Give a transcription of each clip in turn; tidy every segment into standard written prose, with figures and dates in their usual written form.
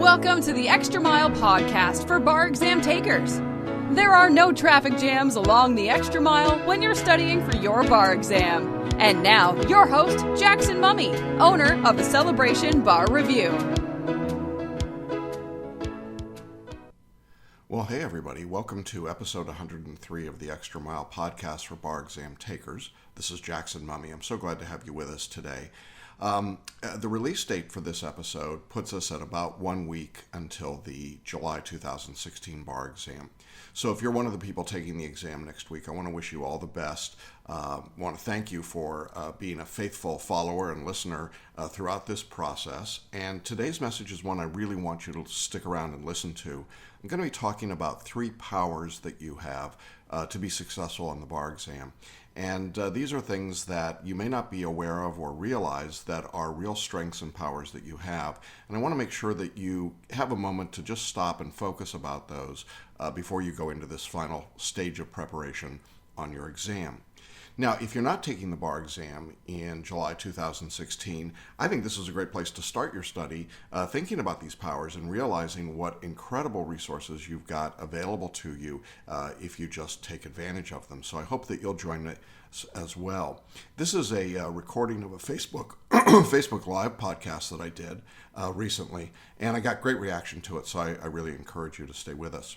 Welcome to the Extra Mile podcast for bar exam takers. There are no traffic jams along the Extra Mile when you're studying for your bar exam. And now, your host, Jackson Mummy, owner of the Celebration Bar Review. Well, hey everybody, welcome to episode 103 of the Extra Mile podcast for bar exam takers. This is Jackson Mummy. I'm so glad to have you with us today. The release date for this episode puts us at about 1 week until the July 2016 bar exam. So if you're one of the people taking the exam next week, I want to wish you all the best. I want to thank you for being a faithful follower and listener throughout this process. And today's message is one I really want you to stick around and listen to. I'm going to be talking about 3 powers that you have to be successful on the bar exam. And these are things that you may not be aware of or realize that are real strengths and powers that you have. And I want to make sure that you have a moment to just stop and focus about those before you go into this final stage of preparation on your exam. Now, if you're not taking the bar exam in July 2016, I think this is a great place to start your study, thinking about these powers and realizing what incredible resources you've got available to you if you just take advantage of them. So I hope that you'll join me as well. This is a recording of a Facebook Live podcast that I did recently, and I got great reaction to it, so I really encourage you to stay with us.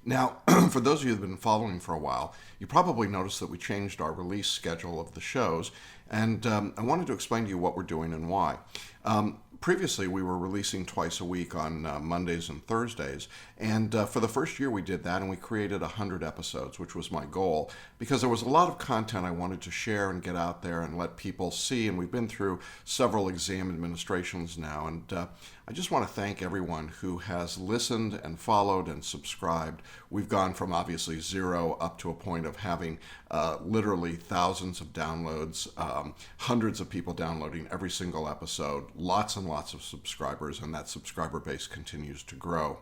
Now, for those of you who have been following for a while, you probably noticed that we changed our release schedule of the shows, and I wanted to explain to you what we're doing and why. Previously, we were releasing twice a week on Mondays and Thursdays, and for the first year we did that, and we created 100 episodes, which was my goal, because there was a lot of content I wanted to share and get out there and let people see, and we've been through several exam administrations now, and I just want to thank everyone who has listened and followed and subscribed. We've gone from obviously 0 up to a point of having literally thousands of downloads, hundreds of people downloading every single episode, lots and lots of subscribers, and that subscriber base continues to grow.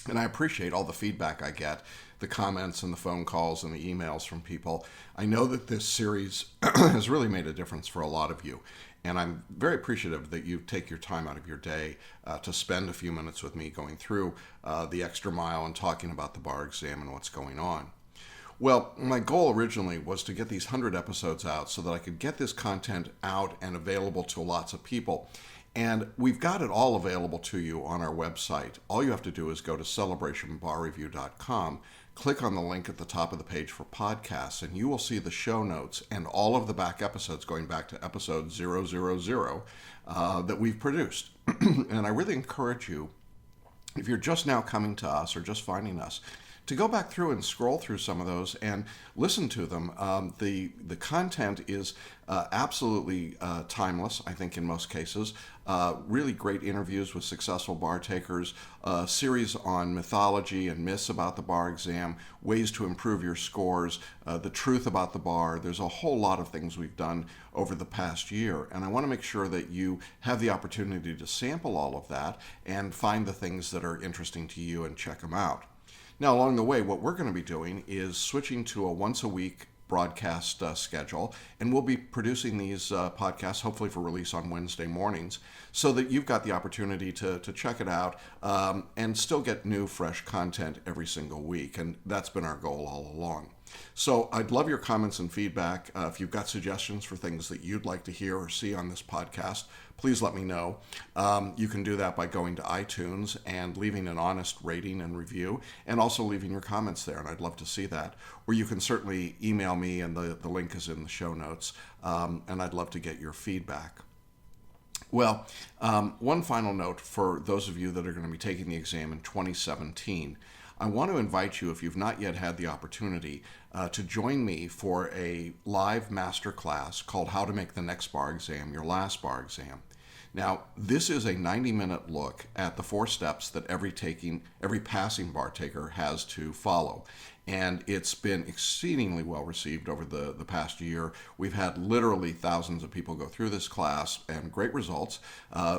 And I appreciate all the feedback I get, the comments and the phone calls and the emails from people. I know that this series has really made a difference for a lot of you. And I'm very appreciative that you take your time out of your day to spend a few minutes with me going through the extra mile and talking about the bar exam and what's going on. Well, my goal originally was to get these 100 episodes out so that I could get this content out and available to lots of people. And we've got it all available to you on our website. All you have to do is go to celebrationbarreview.com, click on the link at the top of the page for podcasts, and you will see the show notes and all of the back episodes going back to episode 000 that we've produced. And I really encourage you, if you're just now coming to us or just finding us, to go back through and scroll through some of those and listen to them. The content is absolutely timeless, I think, in most cases. Really great interviews with successful bar takers, a series on mythology and myths about the bar exam, ways to improve your scores, the truth about the bar. There's a whole lot of things we've done over the past year, and I want to make sure that you have the opportunity to sample all of that and find the things that are interesting to you and check them out. Now, along the way, what we're going to be doing is switching to a once-a-week broadcast schedule, and we'll be producing these podcasts, hopefully for release on Wednesday mornings, so that you've got the opportunity to check it out and still get new, fresh content every single week, and that's been our goal all along. So I'd love your comments and feedback. If you've got suggestions for things that you'd like to hear or see on this podcast, please let me know. You can do that by going to iTunes and leaving an honest rating and review, and also leaving your comments there, and I'd love to see that. Or you can certainly email me, and the link is in the show notes, and I'd love to get your feedback. Well, one final note for those of you that are going to be taking the exam in 2017. I want to invite you, if you've not yet had the opportunity, to join me for a live masterclass called How to Make the Next Bar Exam Your Last Bar Exam. Now, this is a 90-minute look at the 4 steps that every passing bar taker has to follow. And it's been exceedingly well received over the past year. We've had literally thousands of people go through this class and great results.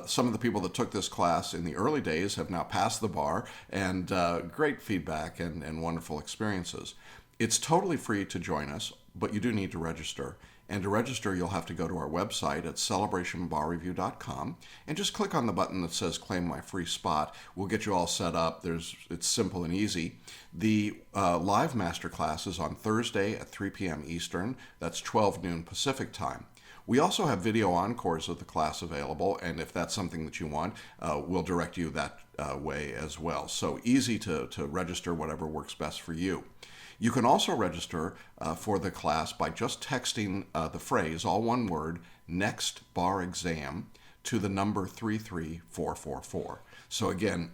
Some of the people that took this class in the early days have now passed the bar, and great feedback and wonderful experiences. It's totally free to join us, but you do need to register. And to register, you'll have to go to our website at celebrationbarreview.com and just click on the button that says Claim My Free Spot. We'll get you all set up. It's simple and easy. The live masterclass is on Thursday at 3 p.m. Eastern. That's 12 noon Pacific time. We also have video encores of the class available, and if that's something that you want, we'll direct you that way as well. So easy to register, whatever works best for you. You can also register for the class by just texting the phrase, all one word, next bar exam, to the number 33444. So again,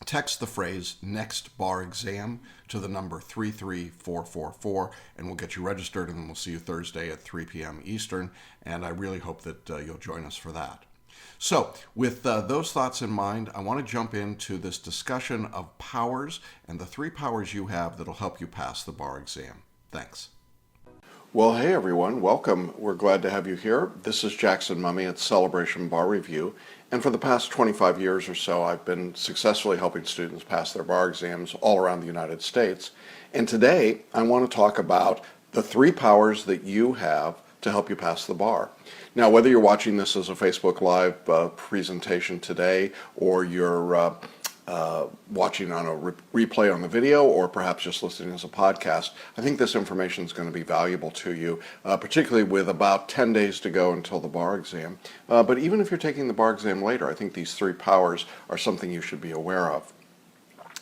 text the phrase next bar exam to the number 33444, and we'll get you registered, and then we'll see you Thursday at 3 p.m. Eastern, and I really hope that you'll join us for that. So with those thoughts in mind, I want to jump into this discussion of powers and the 3 powers you have that'll help you pass the bar exam. Thanks. Well, hey everyone, welcome. We're glad to have you here. This is Jackson Mummy at Celebration Bar Review, and for the past 25 years or so, I've been successfully helping students pass their bar exams all around the United States. And today, I want to talk about the 3 powers that you have to help you pass the bar. Now, whether you're watching this as a Facebook Live presentation today, or you're watching on a replay on the video, or perhaps just listening as a podcast, I think this information is going to be valuable to you, particularly with about 10 days to go until the bar exam. But even if you're taking the bar exam later, I think these 3 powers are something you should be aware of.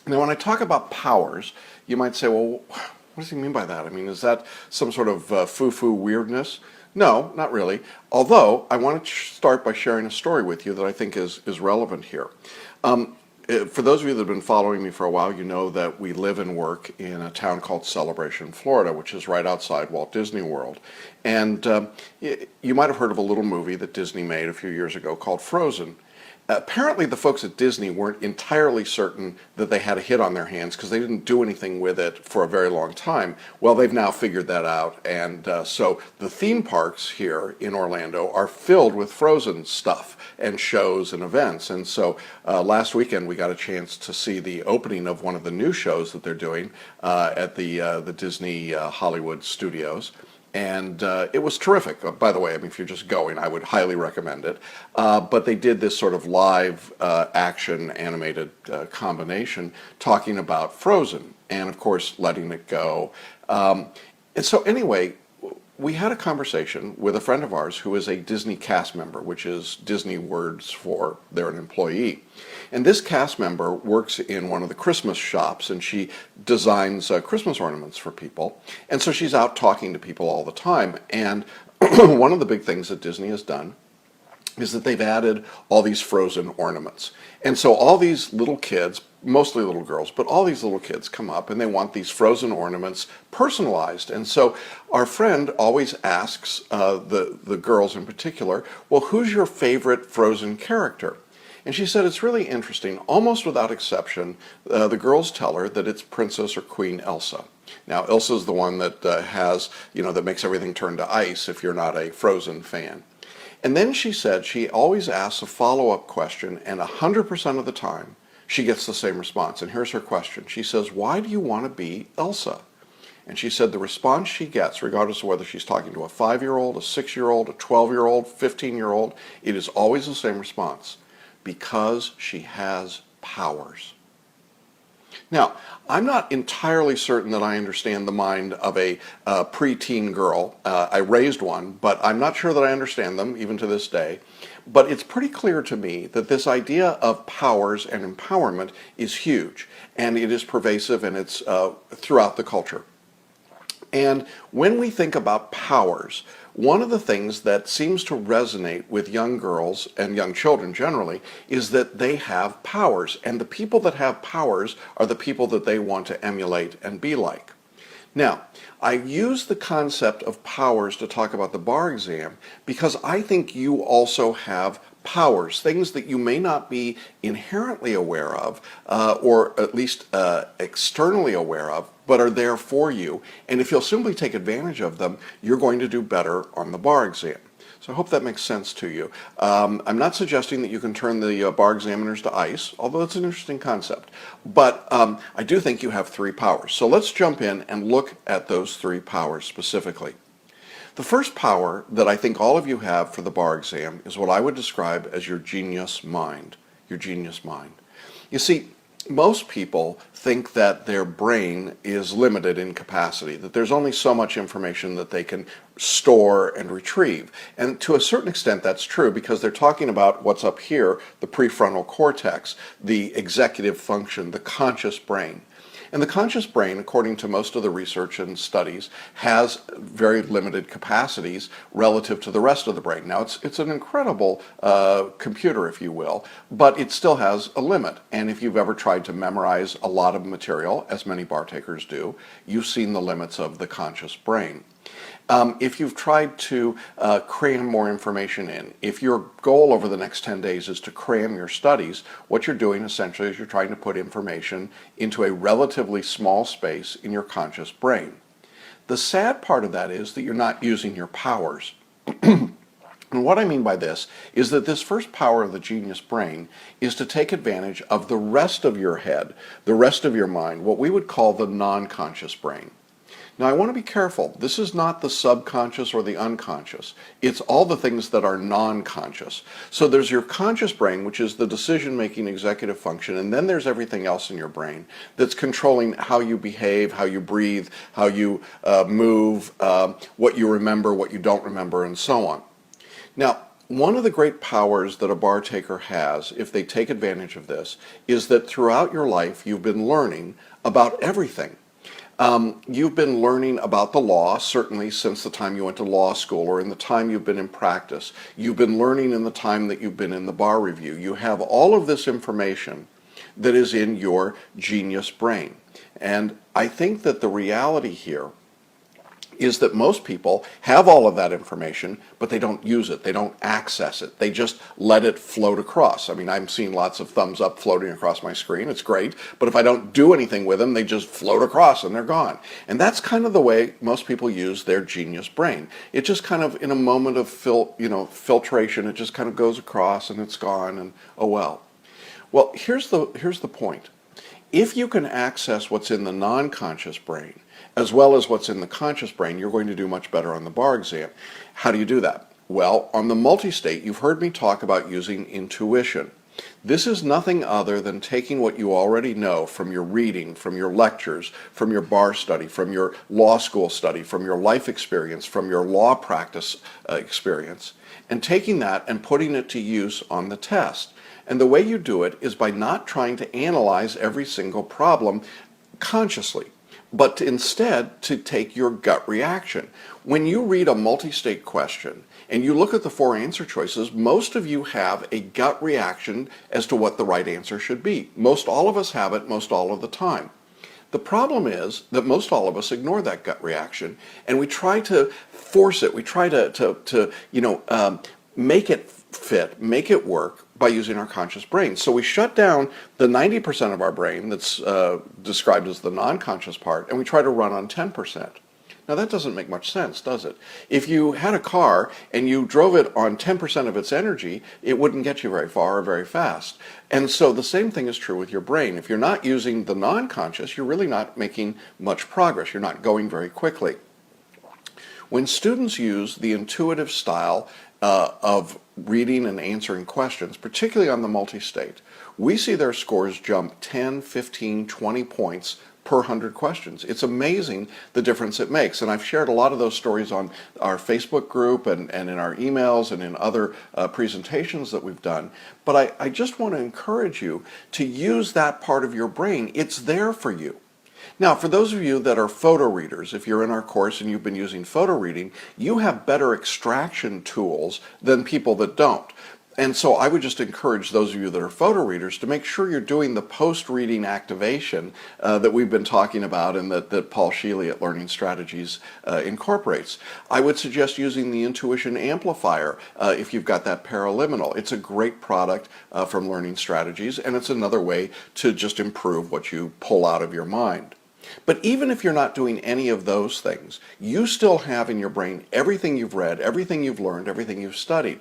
Now, when I talk about powers, you might say, well, what does he mean by that? I mean, is that some sort of foo-foo weirdness? No, not really. Although, I want to start by sharing a story with you that I think is relevant here. For those of you that have been following me for a while, you know that we live and work in a town called Celebration, Florida, which is right outside Walt Disney World. And you might have heard of a little movie that Disney made a few years ago called Frozen. Apparently the folks at Disney weren't entirely certain that they had a hit on their hands because they didn't do anything with it for a very long time. Well, they've now figured that out, and so the theme parks here in Orlando are filled with Frozen stuff and shows and events. And so last weekend we got a chance to see the opening of one of the new shows that they're doing at the Disney Hollywood Studios. And it was terrific. By the way, I mean, if you're just going, I would highly recommend it. But they did this sort of live action animated combination talking about Frozen and, of course, letting it go. And so anyway, we had a conversation with a friend of ours who is a Disney cast member, which is Disney words for they're an employee. And this cast member works in one of the Christmas shops, and she designs Christmas ornaments for people. And so she's out talking to people all the time. And one of the big things that Disney has done is that they've added all these Frozen ornaments. And so all these little kids, mostly little girls, but all these little kids come up and they want these Frozen ornaments personalized. And so our friend always asks the girls in particular, well, who's your favorite Frozen character? And she said it's really interesting. Almost without exception, the girls tell her that it's Princess or Queen Elsa. Now, Elsa's the one that has, that makes everything turn to ice if you're not a Frozen fan. And then she said she always asks a follow-up question, and 100% of the time she gets the same response. And here's her question. She says, why do you want to be Elsa? And she said the response she gets, regardless of whether she's talking to a 5-year-old, a 6-year-old, a 12-year-old, 15-year-old, it is always the same response. Because she has powers. Now, I'm not entirely certain that I understand the mind of a preteen girl. I raised one, but I'm not sure that I understand them, even to this day. But it's pretty clear to me that this idea of powers and empowerment is huge, and it is pervasive, and it's throughout the culture. And when we think about powers, one of the things that seems to resonate with young girls and young children generally is that they have powers, and the people that have powers are the people that they want to emulate and be like. Now, I use the concept of powers to talk about the bar exam because I think you also have powers, things that you may not be inherently aware of, or at least externally aware of, but are there for you. And if you'll simply take advantage of them, you're going to do better on the bar exam. So I hope that makes sense to you. I'm not suggesting that you can turn the bar examiners to ice, although it's an interesting concept. But I do think you have 3 powers. So let's jump in and look at those 3 powers specifically. The first power that I think all of you have for the bar exam is what I would describe as your genius mind. Your genius mind. You see, most people think that their brain is limited in capacity, that there's only so much information that they can store and retrieve. And to a certain extent that's true, because they're talking about what's up here, the prefrontal cortex, the executive function, the conscious brain. And the conscious brain, according to most of the research and studies, has very limited capacities relative to the rest of the brain. Now, it's an incredible computer, if you will, but it still has a limit. And if you've ever tried to memorize a lot of material, as many bar takers do, you've seen the limits of the conscious brain. If you've tried to cram more information in, if your goal over the next 10 days is to cram your studies, what you're doing essentially is you're trying to put information into a relatively small space in your conscious brain. The sad part of that is that you're not using your powers. And what I mean by this is that this first power of the genius brain is to take advantage of the rest of your head, the rest of your mind, what we would call the non-conscious brain. Now, I want to be careful. This is not the subconscious or the unconscious. It's all the things that are non-conscious. So there's your conscious brain, which is the decision-making executive function, and then there's everything else in your brain that's controlling how you behave, how you breathe, how you move, what you remember, what you don't remember, and so on. Now, one of the great powers that a bar taker has, if they take advantage of this, is that throughout your life you've been learning about everything. You've been learning about the law, certainly since the time you went to law school or in the time you've been in practice. You've been learning in the time that you've been in the bar review. You have all of this information that is in your genius brain. And I think that the reality here is that most people have all of that information, but they don't use it. They don't access it. They just let it float across. I mean, I'm seeing lots of thumbs up floating across my screen. It's great. But if I don't do anything with them, they just float across and they're gone. And that's kind of the way most people use their genius brain. It just kind of, in a moment of filtration, it just kind of goes across and it's gone and oh well. Well, here's the point. If you can access what's in the non-conscious brain, as well as what's in the conscious brain, you're going to do much better on the bar exam. How do you do that? Well, on the multi-state, you've heard me talk about using intuition. This is nothing other than taking what you already know from your reading, from your lectures, from your bar study, from your law school study, from your life experience, from your law practice experience, and taking that and putting it to use on the test. And the way you do it is by not trying to analyze every single problem consciously, but instead to take your gut reaction. When you read a multi-state question and you look at the 4 answer choices, most of you have a gut reaction as to what the right answer should be. Most all of us have it most all of the time. The problem is that most all of us ignore that gut reaction and we try to force it. We try to make it fit, make it work by using our conscious brain. So we shut down the 90% of our brain that's described as the non-conscious part, and we try to run on 10%. Now that doesn't make much sense, does it? If you had a car and you drove it on 10% of its energy, it wouldn't get you very far or very fast. And so the same thing is true with your brain. If you're not using the non-conscious, you're really not making much progress. You're not going very quickly. When students use the intuitive style of reading and answering questions, particularly on the multi-state, we see their scores jump 10, 15, 20 points per 100 questions. It's amazing the difference it makes. And I've shared a lot of those stories on our Facebook group and in our emails and in other presentations that we've done. But I just want to encourage you to use that part of your brain. It's there for you. Now, for those of you that are photo readers, if you're in our course and you've been using photo reading, you have better extraction tools than people that don't. And so I would just encourage those of you that are photo readers to make sure you're doing the post-reading activation that we've been talking about and that Paul Sheely at Learning Strategies incorporates. I would suggest using the Intuition Amplifier if you've got that paraliminal. It's a great product from Learning Strategies, and it's another way to just improve what you pull out of your mind. But even if you're not doing any of those things, you still have in your brain everything you've read, everything you've learned, everything you've studied.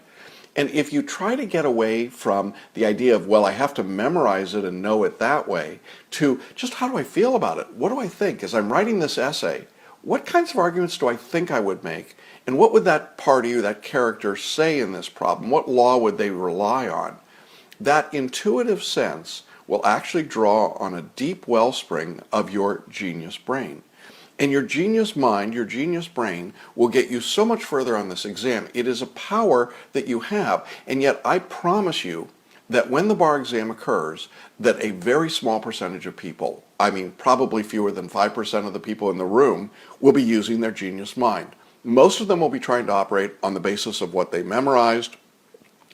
And if you try to get away from the idea of, well, I have to memorize it and know it that way, to just how do I feel about it? What do I think? As I'm writing this essay, what kinds of arguments do I think I would make? And what would that part of you, that character, say in this problem? What law would they rely on? That intuitive sense will actually draw on a deep wellspring of your genius brain. And your genius mind, your genius brain, will get you so much further on this exam. It is a power that you have. And yet I promise you that when the bar exam occurs, that a very small percentage of people, I mean probably fewer than 5% of the people in the room, will be using their genius mind. Most of them will be trying to operate on the basis of what they memorized,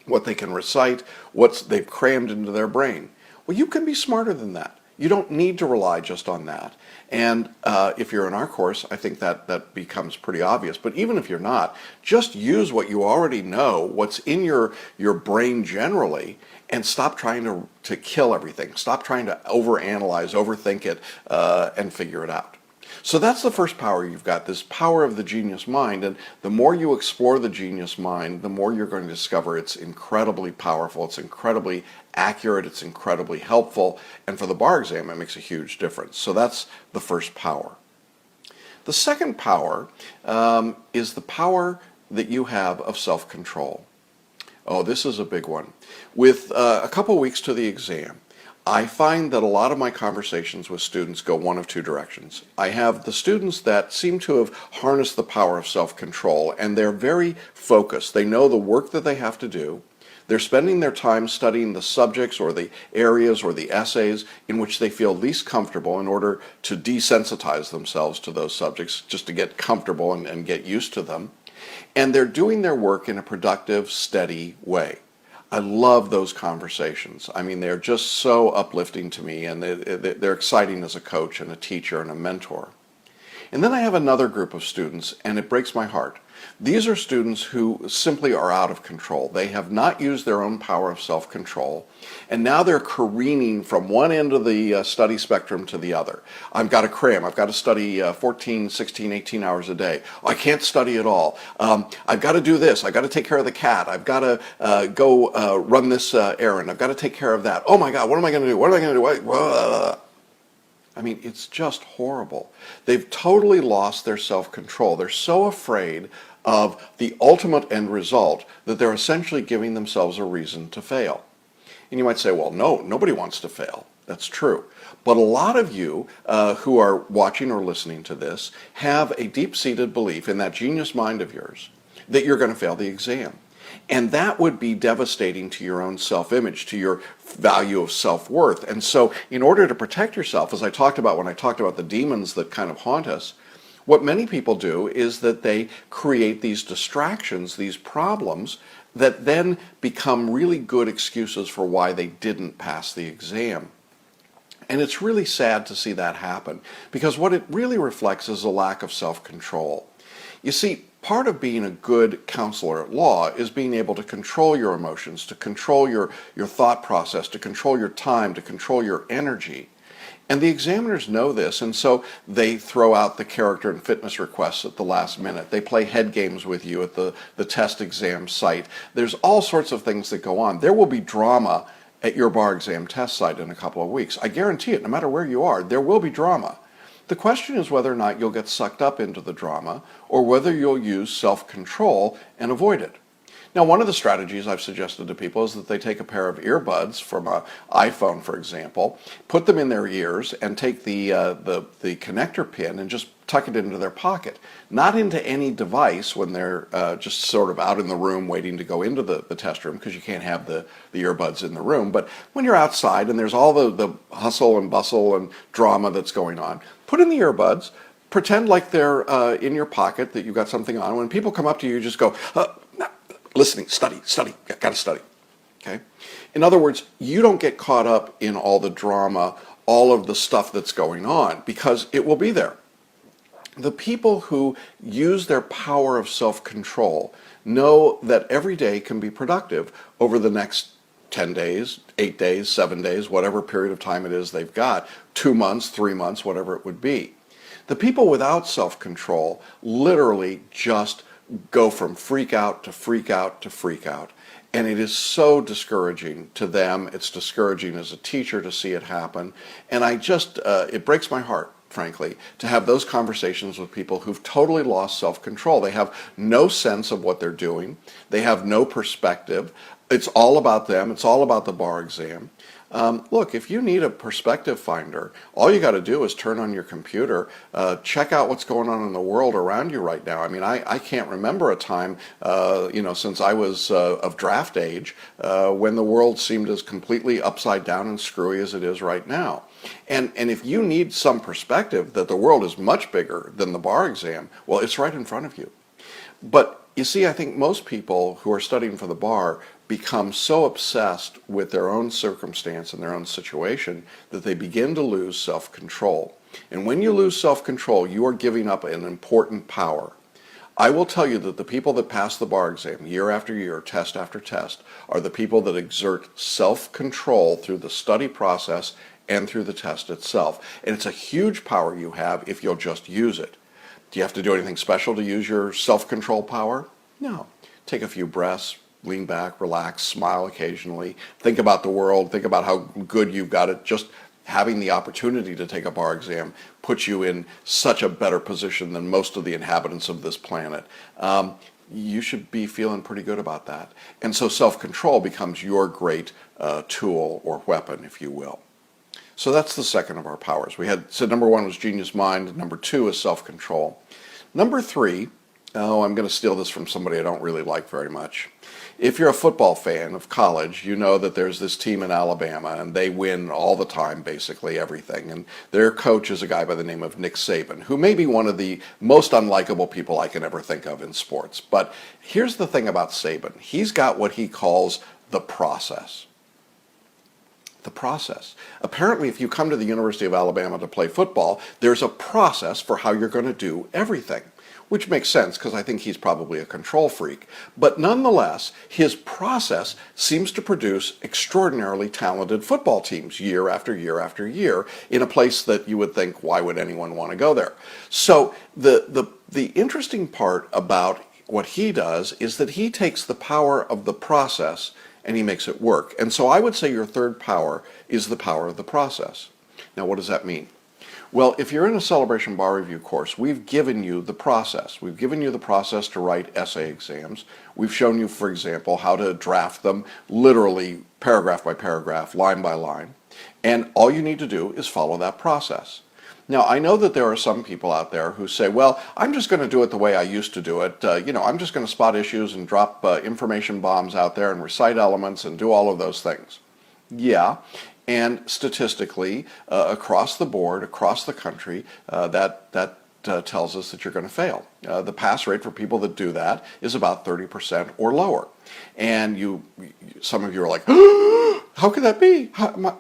what they can recite, what they've crammed into their brain. Well, you can be smarter than that. You don't need to rely just on that. And if you're in our course, I think that becomes pretty obvious. But even if you're not, just use what you already know, what's in your brain generally, and stop trying to kill everything. Stop trying to overanalyze, overthink it, and figure it out. So that's the first power you've got, this power of the genius mind. And the more you explore the genius mind, the more you're going to discover it's incredibly powerful, it's incredibly accurate, it's incredibly helpful. And for the bar exam, it makes a huge difference. So that's the first power. The second power is the power that you have of self-control. Oh, this is a big one. With a couple weeks to the exam, I find that a lot of my conversations with students go one of two directions. I have the students that seem to have harnessed the power of self-control, and they're very focused. They know the work that they have to do. They're spending their time studying the subjects or the areas or the essays in which they feel least comfortable in order to desensitize themselves to those subjects, just to get comfortable and get used to them. And they're doing their work in a productive, steady way. I love those conversations. I mean, they're just so uplifting to me, and they're exciting as a coach and a teacher and a mentor. And then I have another group of students, and it breaks my heart. These are students who simply are out of control. They have not used their own power of self-control, and now they're careening from one end of the study spectrum to the other. I've got to cram. I've got to study 14, 16, 18 hours a day. I can't study at all. I've got to do this. I've got to take care of the cat. I've got to go run this errand. I've got to take care of that. Oh my God, what am I going to do? What am I going to do? I mean, it's just horrible. They've totally lost their self-control. They're so afraid of the ultimate end result that they're essentially giving themselves a reason to fail. And you might say, well, no, nobody wants to fail. That's true. But a lot of you who are watching or listening to this have a deep-seated belief in that genius mind of yours that you're going to fail the exam. And that would be devastating to your own self-image, to your value of self-worth. And so in order to protect yourself, as I talked about when I talked about the demons that kind of haunt us, what many people do is that they create these distractions, these problems, that then become really good excuses for why they didn't pass the exam. And it's really sad to see that happen, because what it really reflects is a lack of self-control. You see, part of being a good counselor at law is being able to control your emotions, to control your thought process, to control your time, to control your energy. And the examiners know this, and so they throw out the character and fitness requests at the last minute. They play head games with you at the test exam site. There's all sorts of things that go on. There will be drama at your bar exam test site in a couple of weeks. I guarantee it, no matter where you are, there will be drama. The question is whether or not you'll get sucked up into the drama, or whether you'll use self-control and avoid it. Now, one of the strategies I've suggested to people is that they take a pair of earbuds from an iPhone, for example, put them in their ears, and take the connector pin and just tuck it into their pocket. Not into any device when they're just sort of out in the room waiting to go into the test room, because you can't have the earbuds in the room. But when you're outside and there's all the hustle and bustle and drama that's going on, put in the earbuds, pretend like they're in your pocket, that you've got something on. When people come up to you, you just go, listening, study, got to study, okay? In other words, you don't get caught up in all the drama, all of the stuff that's going on, because it will be there. The people who use their power of self-control know that every day can be productive over the next 10 days, 8 days, 7 days, whatever period of time it is they've got, 2 months, 3 months, whatever it would be. The people without self-control literally just go from freak out to freak out to freak out. And it is so discouraging to them. It's discouraging as a teacher to see it happen. And it breaks my heart. frankly, to have those conversations with people who've totally lost self-control. They have no sense of what they're doing. They have no perspective. It's all about them. It's all about the bar exam. Look, if you need a perspective finder, all you got to do is turn on your computer, check out what's going on in the world around you right now. I mean, I can't remember a time, since I was of draft age, when the world seemed as completely upside down and screwy as it is right now. And if you need some perspective that the world is much bigger than the bar exam, well, it's right in front of you. But you see, I think most people who are studying for the bar become so obsessed with their own circumstance and their own situation that they begin to lose self-control. And when you lose self-control, you are giving up an important power. I will tell you that the people that pass the bar exam year after year, test after test, are the people that exert self-control through the study process and through the test itself. And it's a huge power you have if you'll just use it. Do you have to do anything special to use your self-control power? No. Take a few breaths, lean back, relax, smile occasionally, think about the world, think about how good you've got it. Just having the opportunity to take a bar exam puts you in such a better position than most of the inhabitants of this planet. You should be feeling pretty good about that. And so self-control becomes your great tool or weapon, if you will. So that's the second of our powers. We had said number one was genius mind, number two is self-control. Number three, I'm going to steal this from somebody I don't really like very much. If you're a football fan of college, you know that there's this team in Alabama, and they win all the time, basically everything. And their coach is a guy by the name of Nick Saban, who may be one of the most unlikable people I can ever think of in sports. But here's the thing about Saban. He's got what he calls the process. The process. Apparently, if you come to the University of Alabama to play football, there's a process for how you're going to do everything. Which makes sense because I think he's probably a control freak. But nonetheless, his process seems to produce extraordinarily talented football teams year after year after year in a place that you would think, why would anyone want to go there? So the interesting part about what he does is that he takes the power of the process and he makes it work. And so I would say your third power is the power of the process. Now, what does that mean? Well, if you're in a Celebration Bar Review course, we've given you the process. We've given you the process to write essay exams. We've shown you, for example, how to draft them literally paragraph by paragraph, line by line. And all you need to do is follow that process. Now, I know that there are some people out there who say, well, I'm just going to do it the way I used to do it. I'm just going to spot issues and drop information bombs out there and recite elements and do all of those things. Yeah. And statistically, across the board, across the country, that tells us that you're going to fail. The pass rate for people that do that is about 30% or lower. And some of you are like, how could that be?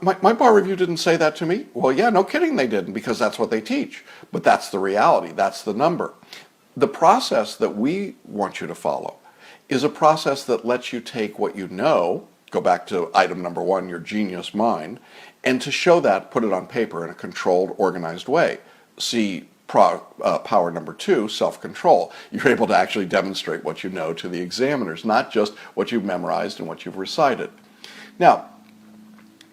My bar review didn't say that to me. Well, yeah, no kidding they didn't, because that's what they teach. But that's the reality. That's the number. The process that we want you to follow is a process that lets you take what you know, go back to item number one, your genius mind, and to show that, put it on paper in a controlled, organized way. See power number two, self-control. You're able to actually demonstrate what you know to the examiners, not just what you've memorized and what you've recited. Now,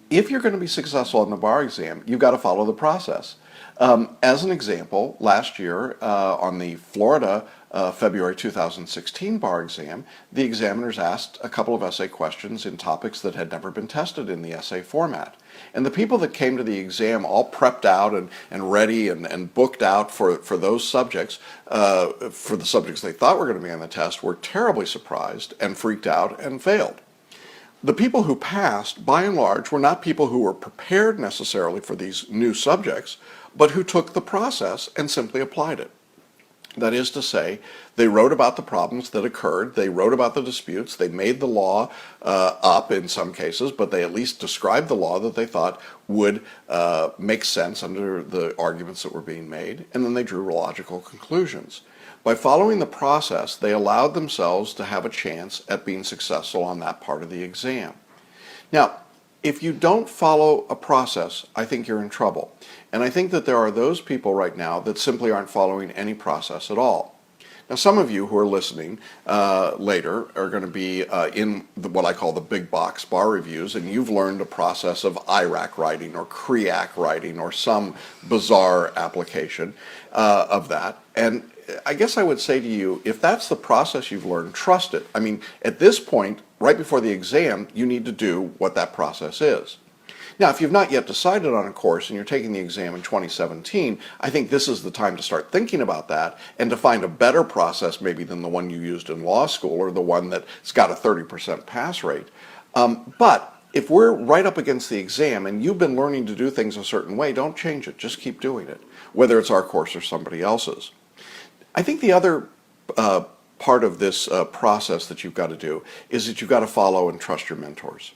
if you're going to be successful in the bar exam, you've got to follow the process. As an example, last year on the Florida February 2016 bar exam, the examiners asked a couple of essay questions in topics that had never been tested in the essay format. And the people that came to the exam all prepped out and ready and booked out for those subjects, for the subjects they thought were going to be on the test, were terribly surprised and freaked out and failed. The people who passed, by and large, were not people who were prepared necessarily for these new subjects, but who took the process and simply applied it. That is to say, they wrote about the problems that occurred, they wrote about the disputes, they made the law up in some cases, but they at least described the law that they thought would make sense under the arguments that were being made, and then they drew logical conclusions. By following the process, they allowed themselves to have a chance at being successful on that part of the exam. Now, if you don't follow a process, I think you're in trouble. And I think that there are those people right now that simply aren't following any process at all. Now, some of you who are listening later are going to be in what I call the big box bar reviews, and you've learned a process of IRAC writing or CREAC writing or some bizarre application of that. And I guess I would say to you, if that's the process you've learned, trust it. I mean, at this point, right before the exam, you need to do what that process is. Now, if you've not yet decided on a course and you're taking the exam in 2017, I think this is the time to start thinking about that and to find a better process maybe than the one you used in law school or the one that's got a 30% pass rate. But if we're right up against the exam and you've been learning to do things a certain way, don't change it. Just keep doing it, whether it's our course or somebody else's. I think the other part of this process that you've got to do is that you've got to follow and trust your mentors.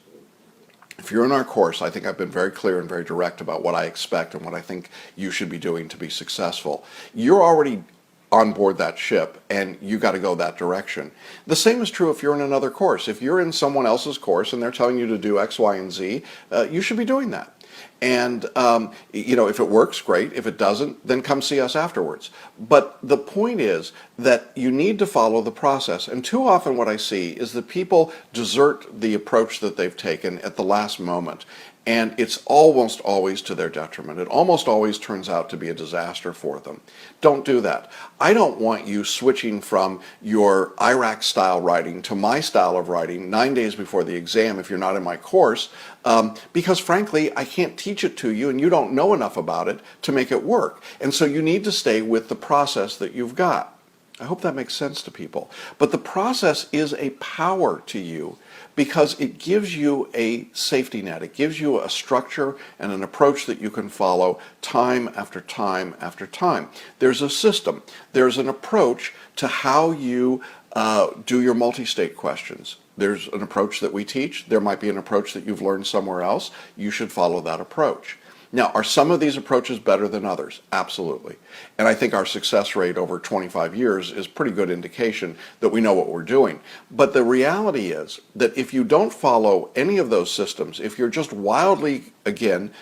If you're in our course, I think I've been very clear and very direct about what I expect and what I think you should be doing to be successful. You're already on board that ship and you got to go that direction. The same is true if you're in another course. If you're in someone else's course and they're telling you to do X, Y, and Z, you should be doing that. And, if it works, great. If it doesn't, then come see us afterwards. But the point is that you need to follow the process. And too often what I see is that people desert the approach that they've taken at the last moment. And it's almost always to their detriment. It almost always turns out to be a disaster for them. Don't do that. I don't want you switching from your IRAC style writing to my style of writing 9 days before the exam if you're not in my course, because frankly, I can't teach it to you and you don't know enough about it to make it work. And so you need to stay with the process that you've got. I hope that makes sense to people. But the process is a power to you because it gives you a safety net. It gives you a structure and an approach that you can follow time after time after time. There's a system. There's an approach to how you do your multi-state questions. There's an approach that we teach. There might be an approach that you've learned somewhere else. You should follow that approach. Now, are some of these approaches better than others? Absolutely. And I think our success rate over 25 years is pretty good indication that we know what we're doing. But the reality is that if you don't follow any of those systems, if you're just wildly, again,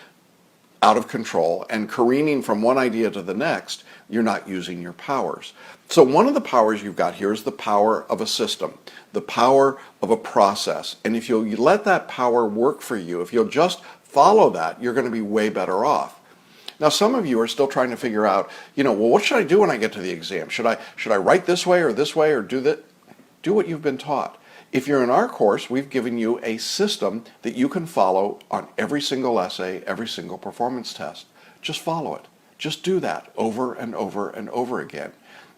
out of control and careening from one idea to the next, you're not using your powers. So one of the powers you've got here is the power of a system, the power of a process. And if you'll let that power work for you, if you'll just follow that, you're going to be way better off. Now, some of you are still trying to figure out, well, what should I do when I get to the exam? Should I write this way or do that? Do what you've been taught. If you're in our course, we've given you a system that you can follow on every single essay, every single performance test. Just follow it. Just do that over and over and over again.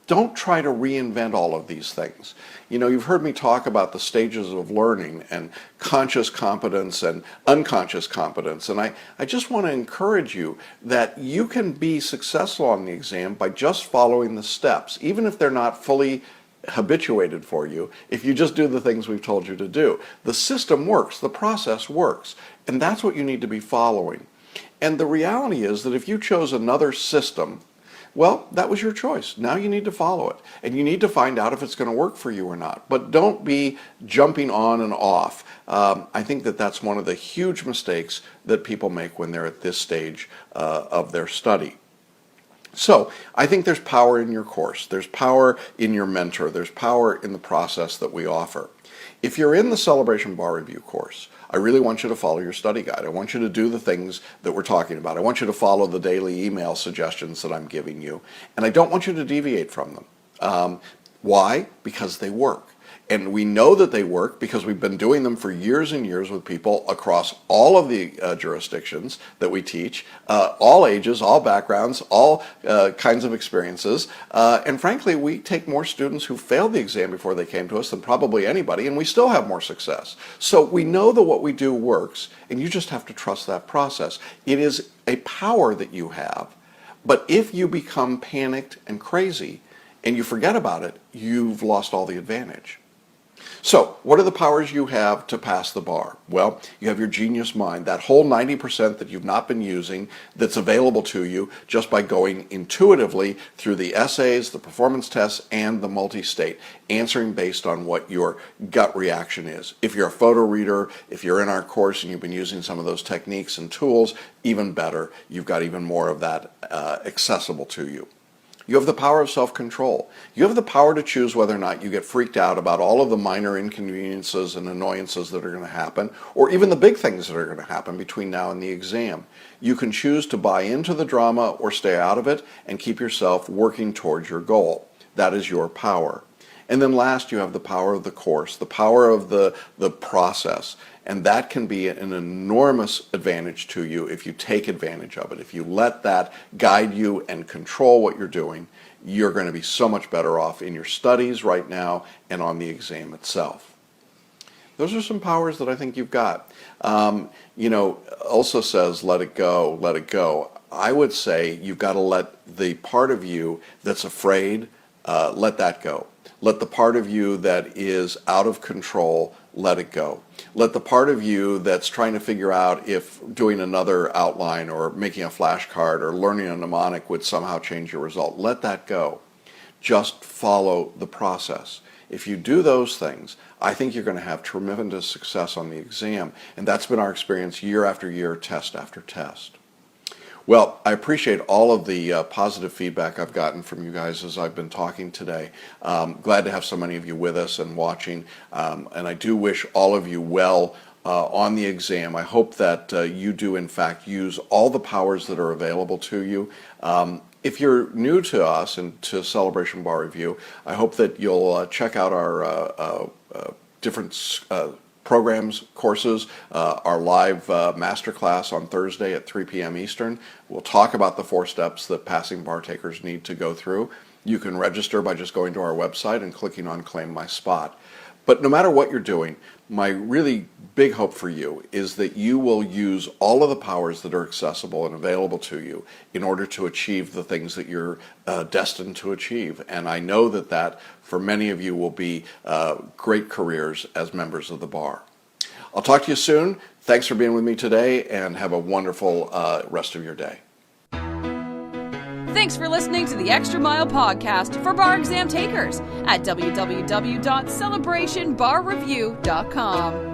Don't try to reinvent all of these things. You've heard me talk about the stages of learning and conscious competence and unconscious competence. And I just want to encourage you that you can be successful on the exam by just following the steps, even if they're not fully habituated for you, if you just do the things we've told you to do. The system works, the process works, and that's what you need to be following. And the reality is that if you chose another system, well, that was your choice. Now you need to follow it. And you need to find out if it's going to work for you or not. But don't be jumping on and off. I think that that's one of the huge mistakes that people make when they're at this stage of their study. So I think there's power in your course. There's power in your mentor. There's power in the process that we offer. If you're in the Celebration Bar Review course, I really want you to follow your study guide. I want you to do the things that we're talking about. I want you to follow the daily email suggestions that I'm giving you. And I don't want you to deviate from them. Why? Because they work. And we know that they work because we've been doing them for years and years with people across all of the jurisdictions that we teach, all ages, all backgrounds, all kinds of experiences. And frankly, we take more students who failed the exam before they came to us than probably anybody, and we still have more success. So we know that what we do works, and you just have to trust that process. It is a power that you have, but if you become panicked and crazy and you forget about it, you've lost all the advantage. So, what are the powers you have to pass the bar? Well, you have your genius mind, that whole 90% that you've not been using that's available to you just by going intuitively through the essays, the performance tests, and the multi-state, answering based on what your gut reaction is. If you're a photo reader, if you're in our course and you've been using some of those techniques and tools, even better, you've got even more of that accessible to you. You have the power of self-control. You have the power to choose whether or not you get freaked out about all of the minor inconveniences and annoyances that are going to happen, or even the big things that are going to happen between now and the exam. You can choose to buy into the drama or stay out of it and keep yourself working towards your goal. That is your power. And then last, you have the power of the course, the power of the process. And that can be an enormous advantage to you if you take advantage of it. If you let that guide you and control what you're doing, you're going to be so much better off in your studies right now and on the exam itself. Those are some powers that I think you've got. Also says, let it go, let it go. I would say you've got to let the part of you that's afraid, let that go. Let the part of you that is out of control, let it go. Let the part of you that's trying to figure out if doing another outline or making a flashcard or learning a mnemonic would somehow change your result, let that go. Just follow the process. If you do those things, I think you're going to have tremendous success on the exam. And that's been our experience year after year, test after test. Well, I appreciate all of the positive feedback I've gotten from you guys as I've been talking today. Glad to have so many of you with us and watching, and I do wish all of you well on the exam. I hope that you do, in fact, use all the powers that are available to you. If you're new to us and to Celebration Bar Review, I hope that you'll check out our different programs, courses, our live masterclass on Thursday at 3 p.m. Eastern. We'll talk about the 4 steps that passing bar takers need to go through. You can register by just going to our website and clicking on Claim My Spot. But no matter what you're doing, my really big hope for you is that you will use all of the powers that are accessible and available to you in order to achieve the things that you're destined to achieve. And I know that for many of you will be great careers as members of the bar. I'll talk to you soon. Thanks for being with me today, and have a wonderful rest of your day. Thanks for listening to the Extra Mile podcast for bar exam takers at www.celebrationbarreview.com.